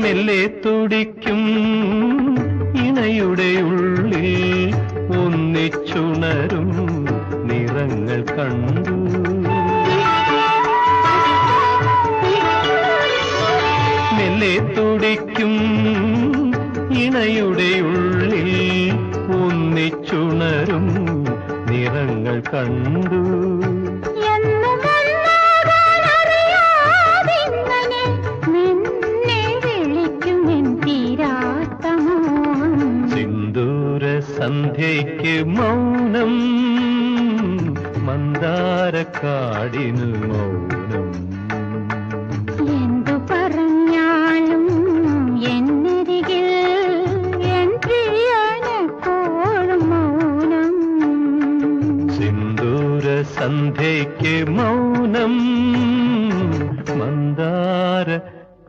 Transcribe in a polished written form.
മെല്ലെ തുടിക്കും ഇണയുടെ ഉള്ളിൽ ഒന്നിച്ചുണരും നിറങ്ങൾ കണ്ടു. മെല്ലെ തുടിക്കും ഇണയുടെ ഉള്ളിൽ ഒന്നിച്ചുണരും നിറങ്ങൾ കണ്ടു. സന്ധ്യയ്ക്ക് മൗനം മന്ദാരക്കാടിനു മൗനം.